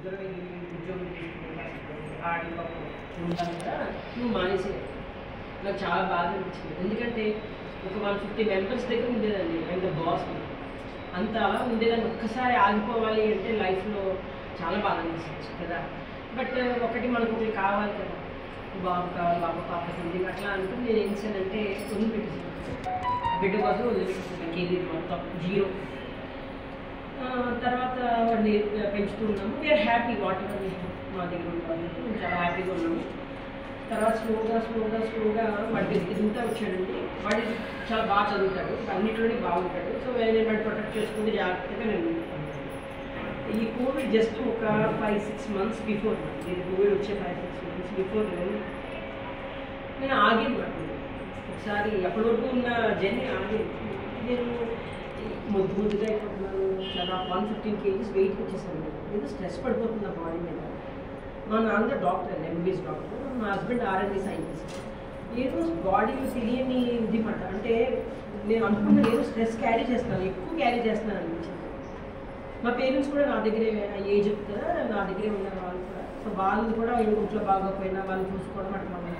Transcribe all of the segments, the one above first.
ఇద్దరు ఉద్యోగం ఆడి ఉంటాను కదా నువ్వు మానేసే నాకు చాలా బాధ అనిపించింది. ఎందుకంటే ఒక 150 మెంబర్స్ దగ్గర ఉండేదండి అండ్ బాస్ అంత అలా ఉండేదాన్ని. ఒక్కసారి ఆగిపోవాలి అంటే లైఫ్లో చాలా బాధ అనిపించవచ్చు కదా. బట్ ఒకటి మనకు ఒకటి కావాలి కదా, బాబు కావాలి, బాబు పాప ఉంది అట్లా అనుకుని నేను ఏం చేశానంటే వదిలిపెట్టేసాను. బిడ్డ కోసం వదిలిపెట్టేసాను. కెరీర్ మొత్తం జీరో. తర్వాత వాడిని పెంచుతూ ఉన్నాము. వీఆర్ హ్యాపీ వాట్ ఎవర్ మా దగ్గర ఉంటాము, మేము చాలా హ్యాపీగా ఉన్నాము. తర్వాత స్లోగా వాడి ఎదుగుతూ వచ్చాడండి. వాడి చాలా బాగా చదువుతాడు, అన్నింటిలోనే బాగుంటాడు. సో నేను వాడిని ప్రొటెక్ట్ చేసుకుంటే జాగ్రత్తగా నేను ఈ కోవిడ్ జస్ట్ ఒక 5-6 months బిఫోర్, నేను కోవిడ్ వచ్చే 5-6 months బిఫోర్ నేను ఆగేది. నాకు ఒకసారి అప్పటి వరకు ఉన్న జర్నీ ఆగేది. నేను ముద్దుగా అయిపోతున్నాను, చాలా 115 kgs వెయిట్కి వచ్చేసాను. ఏదో స్ట్రెస్ పడిపోతుంది నా బాడీ మీద. మా నాన్న డాక్టర్, ఎంబీబీఎస్ డాక్టర్, మా హస్బెండ్ R&D సైంటిస్ట్. ఏదో బాడీలో తెలియని ఇది మాట. అంటే నేను అనుకున్న ఏదో స్ట్రెస్ క్యారీ చేస్తున్నాను, ఎక్కువ క్యారీ చేస్తున్నాను అనిపించింది. మా పేరెంట్స్ కూడా నా దగ్గరే ఏజ్ కదా, నా దగ్గరే ఉన్నారు వాళ్ళు కూడా. సో వాళ్ళు కూడా ఇంట్లో బాగోకపోయినా వాళ్ళు చూసుకోవడం అట్లా ఉంది.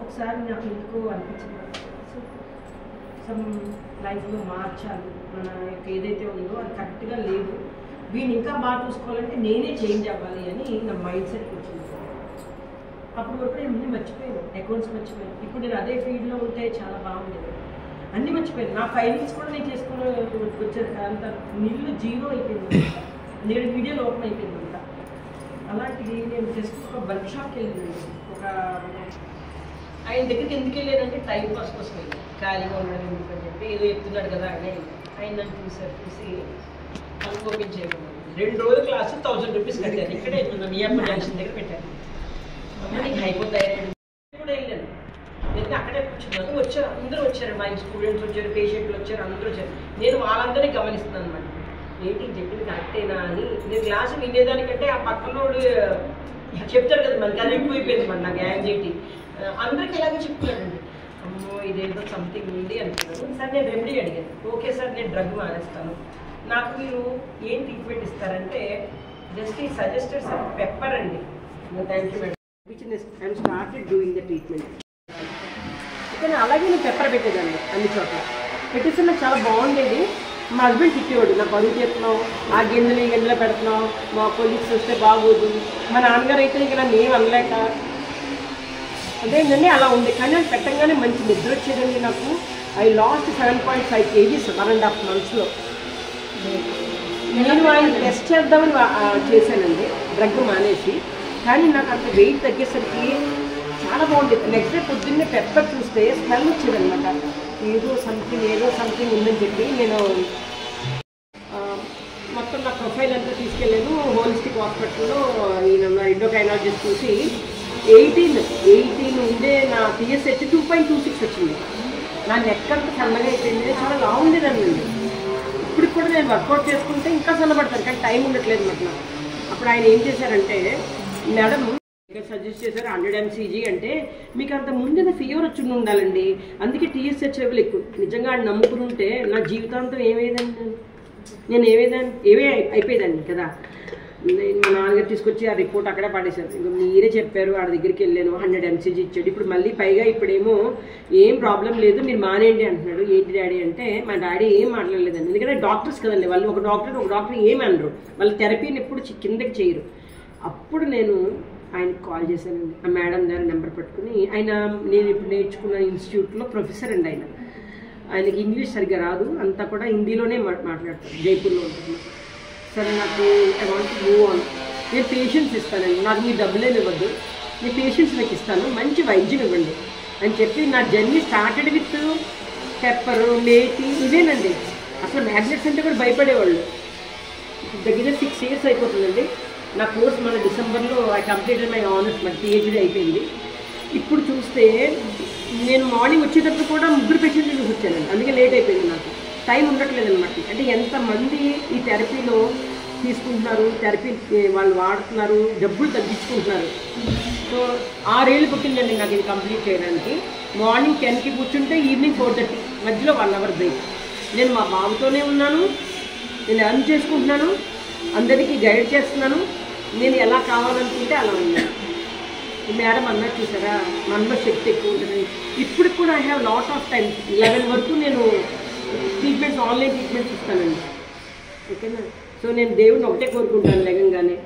ఒకసారి నాకు ఎందుకు అనిపించింది, సో సమ్ లైఫ్లో మార్చాలి, మన ఏదైతే ఉందో అది కరెక్ట్గా లేదు, వీడిని ఇంకా బాగా చూసుకోవాలంటే నేనే చేంజ్ అవ్వాలి అని నా మైండ్ సెట్కి వచ్చింది. అప్పుడు వరకు నేను అన్నీ మర్చిపోయాను, అకౌంట్స్ మర్చిపోయాను. ఇప్పుడు నేను అదే ఫీల్డ్లో ఉంటే చాలా బాగుండేది. అన్నీ మర్చిపోయాను. నా ఫైలింగ్స్ కూడా నేను చేసుకుని వచ్చేది అంత నిల్లు జీరో అయిపోయింది. నేను వీడియోలో ఓపెన్ అయిపోయింది అంతా. అలాంటిది నేను జస్ట్ ఒక వర్క్ షాప్కి వెళ్ళింది. ఒక ఆయన దగ్గరికి ఎందుకు వెళ్ళానంటే టైం పాస్ కోసం వెళ్ళాను, ఖాళీగా ఉన్నాను ఎందుకని చెప్పి. ఏదో చెప్తున్నాడు కదా అని ఆయన నన్ను చూసి అనుకోపించేయమన్నాను. 2 రోజుల క్లాసు 1000 రూపీస్ కట్టాను. ఇక్కడే మియాపూర్ జంక్షన్ దగ్గర పెట్టాను. నీకు అయిపోతాయి కూడా వెళ్ళాను. నేను అక్కడే కూర్చున్నాను. వచ్చారు, అందరూ వచ్చారు, మా స్టూడెంట్స్ వచ్చారు, పేషెంట్లు వచ్చారు, అందరూ వచ్చారు. నేను వాళ్ళందరినీ గమనిస్తున్నాను అనమాట. ఏంటి చెప్పింది కరెక్టేనా అని. నేను క్లాసు వినేదానికంటే ఆ పక్కనోడు చెప్తారు కదా మనకి, అది ఎక్కువైపోయింది మరి నాకు యాంగ్జైటీ. అందరికీ ఇలాగే చెప్తున్నానండి. అమ్మో ఇదేదో సంథింగ్ ఉంది అనుకున్నాను. సార్ నేను రెమెడీ అడిగాను. ఓకే సార్ నేను డ్రగ్ మానేస్తాను, నాకు మీరు ఏం ట్రీట్మెంట్ ఇస్తారంటే జస్ట్ ఈ సజెస్టెడ్ సార్ పెప్పర్ అండి. Thank you madam. I'm started doing the treatment. కానీ అలాగే నేను పెప్పర్ పెట్టేదాన్ని అన్ని చోట్ల. పెట్టేస్తే నాకు చాలా బాగుండేది. మా హస్బెండ్ తిట్టేవాడు, నా పరుగు చేస్తున్నావు, ఆ గిన్నెలు ఈ గిన్నెలో పెడుతున్నావు, మా కొలీగ్స్ వస్తే బాగోదు. మా నాన్నగారు అయితే ఇక నన్ను ఏం అనలేక అదేంటండి అలా ఉంది. కానీ అది పెట్టంగానే మంచి నిద్ర వచ్చేదండి నాకు. I last 7.5 kgs 1.5 monthsలో. నేను ఆయన టెస్ట్ చేద్దామని చేశానండి డ్రగ్ మానేసి. కానీ నాకు అంత వెయిట్ తగ్గేసరికి చాలా బాగుండేది. నెక్స్ట్ డే పొద్దున్నే పెప్పర్ చూస్తే స్మెల్ వచ్చేదనమాట. ఏదో సంథింగ్ ఉందని చెప్పి నేను మొత్తం నా ప్రొఫైల్ అంతా తీసుకెళ్ళాను హోలిస్టిక్ హాస్పిటల్లో. ఈయన ఎండోక్రైనాలజిస్ట్ చూసి 18 ఉండే నా TSH 2.26 వచ్చింది. నా నెక్ అంతా సన్నగా అయిపోయింది, చాలా లావు ఉండేదాన్ని. ఇప్పటికి కూడా నేను వర్కౌట్ చేసుకుంటే ఇంకా సన్నపడతాను, కానీ టైం ఉండట్లేదు నాకు. అప్పుడు ఆయన ఏం చేశారంటే, మేడం సజెస్ట్ చేశారు 100 mcg అంటే మీకు అంత ముందు ఫీవర్ వచ్చి ఉండాలండి, అందుకే TSH లెవెల్ ఎక్కువ. నిజంగా ఆయన నమ్ముకుని ఉంటే నా జీవితాంతం ఏమేదండి, నేను ఏవే అయిపోయేదాన్ని కదా. మా నాన్నగారు తీసుకొచ్చి ఆ రిపోర్ట్ అక్కడే పడేశారు. ఇంకా మీరే చెప్పారు, ఆడ దగ్గరికి వెళ్ళాను, 100 mcg ఇచ్చాడు. ఇప్పుడు మళ్ళీ పైగా ఇప్పుడేమో ఏం ప్రాబ్లం లేదు మీరు మానేయండి అంటున్నాడు. ఏంటి డాడీ అంటే, మా డాడీ ఏం మాట్లాడలేదండి, ఎందుకంటే డాక్టర్స్ కదండి వాళ్ళు. ఒక డాక్టర్ ఏమి అనరు, వాళ్ళు థెరపీని ఎప్పుడు కిందకి చేయరు. అప్పుడు నేను ఆయనకి కాల్ చేశానండి, ఆ మేడం దగ్గర నెంబర్ పట్టుకుని. ఆయన నేను ఇప్పుడు నేర్చుకున్న ఇన్స్టిట్యూట్లో ప్రొఫెసర్ అండి. ఆయనకి ఇంగ్లీష్ సరిగ్గా రాదు, అంతా కూడా హిందీలోనే మాట్లాడతారు, జైపూర్లో ఉంటున్నారు. సరే నాకు I want to move on, నేను పేషెన్స్ ఇస్తానండి, నాకు మీ డబ్బులేమి ఇవ్వద్దు, మీ పేషెన్స్ నాకు ఇస్తాను, మంచి వైద్యం ఇవ్వండి అని చెప్పి నా జర్నీ స్టార్టెడ్ విత్ పెప్పరు, మేతి ఇవేనండి. అసలు మ్యాగ్నెట్స్ అంటే కూడా భయపడేవాళ్ళు. దగ్గర 6 years అయిపోతుందండి నా కోర్స్. మన డిసెంబర్లో ఐ కంప్లీటెడ్ మై ఆనర్స్, మన PhD అయిపోయింది. ఇప్పుడు చూస్తే నేను మార్నింగ్ వచ్చేటప్పుడు కూడా 3 పేషెంట్లు చూసి వచ్చానండి, అందుకే లేట్ అయిపోయింది నాకు. టైం ఉండట్లేదు అనమాట. అంటే ఎంతమంది ఈ థెరపీలో తీసుకుంటున్నారు, థెరపీ వాళ్ళు వాడుతున్నారు, డబ్బులు తగ్గించుకుంటున్నారు. సో 6 ఏళ్ళు పుట్టిందండి నాకు ఇది కంప్లీట్ చేయడానికి. మార్నింగ్ 10కి కూర్చుంటే ఈవినింగ్ 4:30, మధ్యలో 1 hour బ్రేక్. నేను మా బాబుతోనే ఉన్నాను, నేను ఎర్న్ చేసుకుంటున్నాను, అందరికీ గైడ్ చేస్తున్నాను. నేను ఎలా కావాలనుకుంటే అలా ఉన్నాను. మేడం అన్నట్టు చూసారా, మనలో శక్తి ఎక్కువ ఉంటుంది. ఇప్పుడు కూడా I have lot of time. 11 వరకు నేను ట్రీట్మెంట్స్, ఆన్లైన్ ట్రీట్మెంట్స్ ఇస్తానండి. ఓకేనా? సో నేను దేవుడిని ఒకటే కోరుకుంటాను, లేకంగానే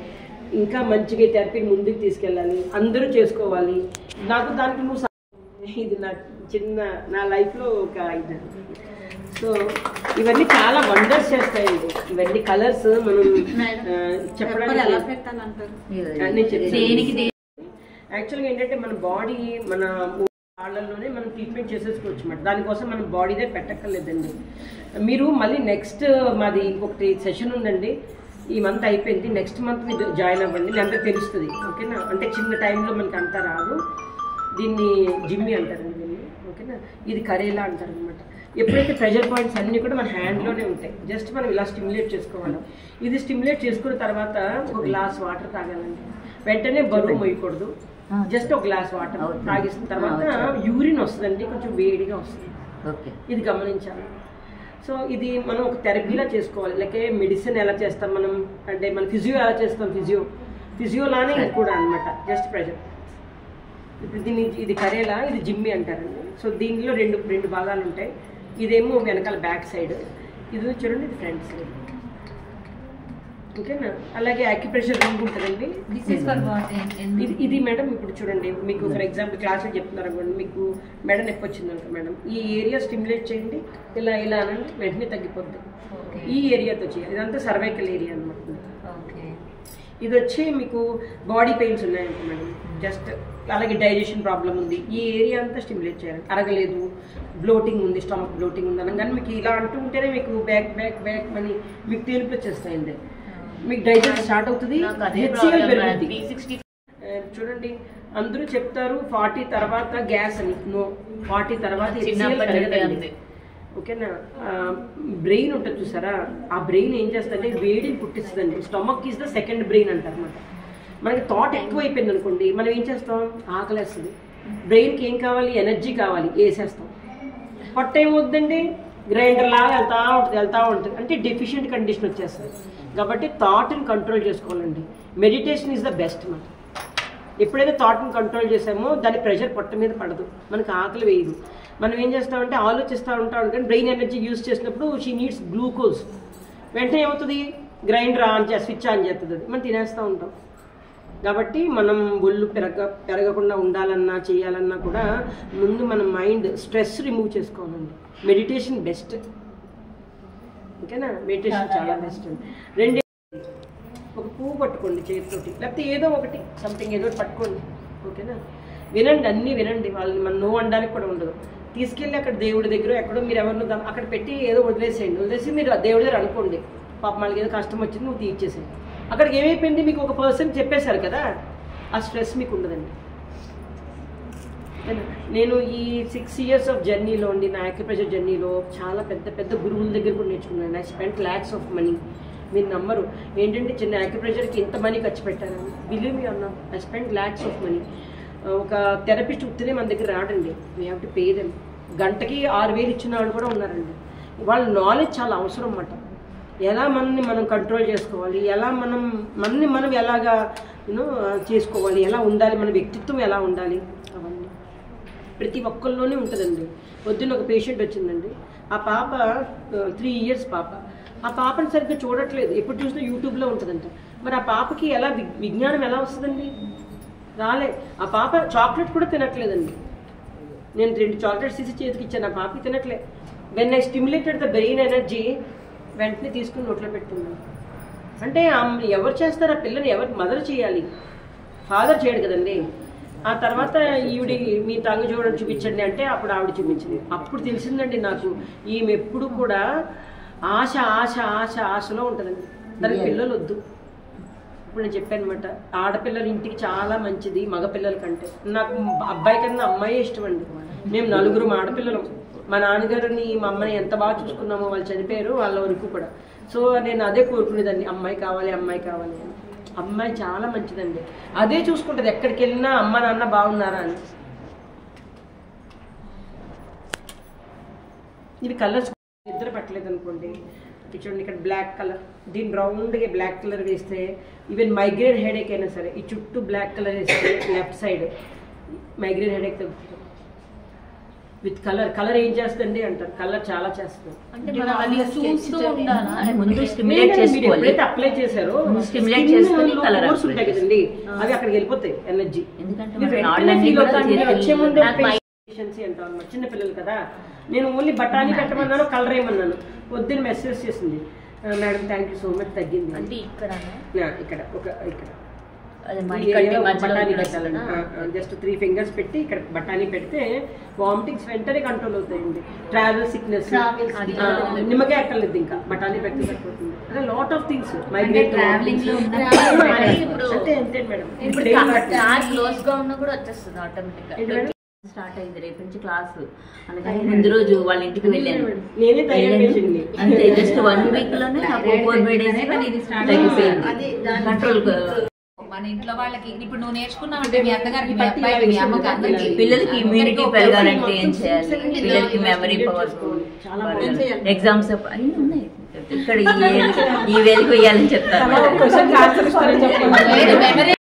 ఇంకా మంచిగా థెరపీని ముందుకు తీసుకెళ్ళాలి, అందరూ చేసుకోవాలి. నాకు దానికి నువ్వు ఇది నా చిన్న నా లైఫ్లో ఒక ఇది. సో ఇవన్నీ చాలా వండర్స్ చేస్తాయండి. ఇవన్నీ కలర్స్ మనం చెప్పడానికి యాక్చువల్గా ఏంటంటే మన బాడీ మన వాళ్ళల్లోనే మనం ట్రీట్మెంట్ చేసేసుకోవచ్చు అన్నమాట. దానికోసం మనం బాడీదే పెట్టక్కర్లేదండి. మీరు మళ్ళీ నెక్స్ట్ మాది ఇంకొకటి సెషన్ ఉందండి, ఈ మంత్ అయిపోయింది. నెక్స్ట్ మంత్ మీరు జాయిన్ అవ్వండి, అంటే తెలుస్తుంది. ఓకేనా? అంటే చిన్న టైంలో మనకి అంతా రాదు. దీన్ని జిమ్మి అంటారండి దీన్ని. ఓకేనా? ఇది కరేలా అంటారు అనమాట. ఎప్పుడైతే ప్రెషర్ పాయింట్స్ అన్నీ కూడా మన హ్యాండ్లోనే ఉంటాయి, జస్ట్ మనం ఇలా స్టిమ్యులేట్ చేసుకోవాలి. ఇది స్టిమ్యులేట్ చేసుకున్న తర్వాత ఒక గ్లాస్ వాటర్ తాగాలండి. వెంటనే బరువు మోయకూడదు, జస్ట్ ఒక గ్లాస్ వాటర్ తాగిసిన తర్వాత యూరిన్ వస్తుందండి, కొంచెం వేడిగా వస్తుంది. ఇది గమనించాలి. సో ఇది మనం ఒక థెరపీలా చేసుకోవాలి. లైక్ మెడిసిన్ ఎలా చేస్తాం మనం, అంటే మన ఫిజియో ఎలా చేస్తాం, ఫిజియోలానే ఇది కూడా అనమాట, జస్ట్ ప్రెషర్. ఇప్పుడు దీన్ని ఇది కరేలా, ఇది జిమ్మి అంటారండి. సో దీనిలో రెండు భాగాలు ఉంటాయి. ఇదేమో వెనకాల బ్యాక్ సైడ్, ఇది చూడండి ఇది ఫ్రంట్ సైడ్. ఓకేనా? అలాగే యాక్యుప్రెషర్ రింగ్ ఉంటుందండి. ఇది మేడం ఇప్పుడు చూడండి, మీకు ఫర్ ఎగ్జాంపుల్ క్లాస్లో చెప్తున్నారు అనుకోండి, మీకు మెడ నొప్పి వచ్చింది అనుకో మేడం, ఈ ఏరియా స్టిమ్యులేట్ చేయండి, ఇలా ఇలా అనండి, వెంటనే తగ్గిపోద్ది. ఈ ఏరియాతో చేయాలి. ఇదంతా సర్వైకల్ ఏరియా అనమాట. ఇది వచ్చి మీకు బాడీ పెయిన్స్ ఉన్నాయంట మేడం, జస్ట్ అలాగే డైజెషన్ ప్రాబ్లం ఉంది, ఈ ఏరియా అంతా స్టిమ్యులేట్ చేయాలి. అరగలేదు, బ్లోటింగ్ ఉంది, స్టమక్ బ్లోటింగ్ ఉంది అనగానే మీకు ఇలా అంటూ ఉంటేనే మీకు బ్యాక్ బ్యాక్ బ్యాక్ అని మీకు తేలిపి వచ్చేస్తాయండి. మీకు డైజెషన్ స్టార్ట్ అవుతుంది, హెచ్సిఎల్ పెరుగుతుంది. చూడండి అందరూ చెప్తారు 40 తర్వాత గ్యాస్ అని. నో, 40 తర్వాత హెచ్సిఎల్ పెరగదండి. ఓకేనా? బ్రెయిన్ ఉంటుంది చూసారా, ఆ బ్రెయిన్ ఏం చేస్తుందంటే వేడిని పుట్టిస్తుందండి. Stomach is the second brain అంటారు అనమాట. మనకి థాట్ ఎక్కువ అయిపోయింది అనుకోండి, మనం ఏం చేస్తాం, ఆకలేస్తుంది. బ్రెయిన్కి ఏం కావాలి, ఎనర్జీ కావాలి, వేసేస్తాం. పొట్ట ఏమవుతుందండి, గ్రైండర్ లాగా వెళ్తా ఉంటుంది, అంటే డెఫిషియెంట్ కండిషన్ వచ్చేస్తుంది. కాబట్టి థాట్ని కంట్రోల్ చేసుకోవాలండి. మెడిటేషన్ ఈజ్ ద బెస్ట్ మాట. ఎప్పుడైతే థాట్ని కంట్రోల్ చేసామో దాని ప్రెషర్ పొట్ట మీద పడదు, మనకి ఆకలి వేయదు. మనం ఏం చేస్తామంటే ఆలోచిస్తూ ఉంటాం, కానీ బ్రెయిన్ ఎనర్జీ యూజ్ చేసినప్పుడు షీ నీడ్స్ గ్లూకోజ్. వెంటనే ఏమవుతుంది, గ్రైండర్ ఆన్ స్విచ్ ఆన్ చేస్తుంది, అది మనం తినేస్తూ ఉంటాం. కాబట్టి మనం ఒళ్ళు పెరగకుండా ఉండాలన్నా చేయాలన్నా కూడా ముందు మన మైండ్ స్ట్రెస్ రిమూవ్ చేసుకోవాలండి. Meditation best. ఓకేనా? మెడిటేషన్ చాలా బెస్ట్ అండి. రెండే, ఒక పువ్వు పట్టుకోండి చేతితోటి, లేకపోతే ఏదో ఒకటి సంథింగ్ ఏదో పట్టుకోండి. ఓకేనా? వినండి, అన్నీ వినండి. వాళ్ళని మనం నో అనడానికి కూడా ఉండదు. తీసుకెళ్ళి అక్కడ దేవుడి దగ్గర ఎక్కడో మీరు ఎవరినో అక్కడ పెట్టి ఏదో వదిలేసి మీరు దేవుడి దగ్గర అనుకోండి, పాప మనకి ఏదో కష్టం వచ్చింది నువ్వు తీర్చేసేయి. అక్కడికి ఏమైపోయింది, మీకు ఒక పర్సన్ చెప్పేశారు కదా, ఆ స్ట్రెస్ మీకు ఉండదండి. నేను ఈ 6 years ఆఫ్ జర్నీలో అండి, నా యాక్యుప్రెషర్ జర్నీలో చాలా పెద్ద పెద్ద గురువుల దగ్గర కూడా నేర్చుకున్నాను. I spent lakhs of money. మీరు నమ్మరు ఏంటంటే చిన్న యాక్యుప్రెషర్కి ఇంత మనీ ఖర్చు పెట్టాను. బిలీవ్ మీ అన్నా, I spent lakhs of money. ఒక థెరపిస్ట్ ఉత్తినే మన దగ్గర రాడండి, we have to pay them. గంటకి 6,000 ఇచ్చిన వాళ్ళు కూడా ఉన్నారండి. వాళ్ళ నాలెడ్జ్ చాలా అవసరం అన్నమాట. ఎలా మనల్ని మనం కంట్రోల్ చేసుకోవాలి, ఎలా మనం ఎలాగా చేసుకోవాలి, ఎలా ఉండాలి, మన వ్యక్తిత్వం ఎలా ఉండాలి, అవన్నీ ప్రతి ఒక్కరిలోనే ఉంటుందండి. పొద్దున్న ఒక పేషెంట్ వచ్చిందండి, ఆ పాప 3 years పాప. ఆ పాపని సరిగ్గా చూడట్లేదు, ఎప్పుడు చూసినా యూట్యూబ్లో ఉంటుందంట. మరి ఆ పాపకి ఎలా విజ్ఞానం ఎలా వస్తుందండి, రాలే. ఆ పాప చాక్లెట్ కూడా తినట్లేదండి. నేను 2 చాక్లెట్స్ తీసి చేతికి ఇచ్చాను, ఆ పాపకి తినట్లే. When I stimulated the brain energy, వెంటనే తీసుకుని నోట్లో పెట్టుకున్నాను. అంటే ఎవరు చేస్తారు, ఆ పిల్లని ఎవరు మదర్ చేయాలి, ఫాదర్ చేయడు కదండి. ఆ తర్వాత ఈవిడి మీ తంగు చూడండి చూపించండి అంటే అప్పుడు ఆవిడ చూపించింది. అప్పుడు తెలిసిందండి నాకు, ఈమె ఎప్పుడు కూడా ఆశ ఆశ ఆశ ఆశలో ఉంటుందండి. దానికి పిల్లలు వద్దు. ఇప్పుడు నేను చెప్పాను అనమాట, ఆడపిల్లలు ఇంటికి చాలా మంచిది మగపిల్లల కంటే. నాకు అబ్బాయి కన్నా అమ్మాయి ఇష్టం అండి. మేము 4 ఆడపిల్లలు. మా నాన్నగారిని మా అమ్మని ఎంత బాగా చూసుకున్నామో, వాళ్ళు చనిపోయారు వాళ్ళ వరకు కూడా. సో నేను అదే కోరుకునేదాన్ని, అమ్మాయి కావాలి అమ్మాయి కావాలి అని. అమ్మాయి చాలా మంచిదండి, అదే చూసుకుంటుంది ఎక్కడికి వెళ్ళినా, అమ్మ నాన్న బాగున్నారా అని. ఇవి కలర్స్ నిద్ర పట్టలేదు అనుకోండి, చూడండి ఇక్కడ బ్లాక్ కలర్, దీని రౌండ్గా బ్లాక్ కలర్ వేస్తే ఈవెన్ మైగ్రేన్ హెడేక్ అయినా సరే ఈ చుట్టూ బ్లాక్ కలర్ వేస్తే లెఫ్ట్ సైడ్ మైగ్రేన్ హెడేక్ తగ్గుతుంది. విత్ కలర్ ఏం చేస్తుంది అంటారు, కలర్ చాలా చేస్తుంది. ఎప్పుడైతే అప్లై చేశారో కోర్స్ ఉంటాయి కదండి అవి అక్కడికి వెళ్ళిపోతాయి ఎనర్జీ. వచ్చే ముందు అంటాం అన్నమాట. చిన్న పిల్లలు కదా, నేను ఓన్లీ బఠానీ పెట్టమన్నాను, కలర్ ఏమన్నాను, పొద్దున్న మెసేజ్ చేసింది madam thank you so much తగ్గింది అంటే ఇక్కడ బఠానీ పెట్టాలండి. జస్ట్ 3 ఫింగర్స్ పెట్టి ఇక్కడ బఠానీ పెడితే వామిటింగ్స్ వెంటనే కంట్రోల్ అవుతాయండి. ట్రావెల్ సిక్నెస్ నిమ్మకాయ అక్కర్లేదు, ఇంకా బఠానీ పెడితే సరిపోతుంది. అదే lot of things migrate start అయింది రేపు నుంచి క్లాస్. అందుకని ముందు రోజు వాళ్ళ ఇంటికి వెళ్ళాను, అంతే జస్ట్ 1 వీక్ లోనే నాకు 4 days తగ్గిపోయింది కంట్రోల్. మన ఇంట్లో వాళ్ళకి ఇప్పుడు నువ్వు నేర్చుకున్నావంటే మీ అత్తగారికి, మీ అబ్బాయికి, మీ అమ్మకి అందరికి. పిల్లలకి ఇమ్యూనిటీ పెరగాలంటే ఏం చేయాలి, పిల్లలకి మెమరీ పవర్, ఎగ్జామ్స్ అన్ని ఉన్నాయి ఇక్కడ ఈ వేలికి వేయాలని చెప్తారు.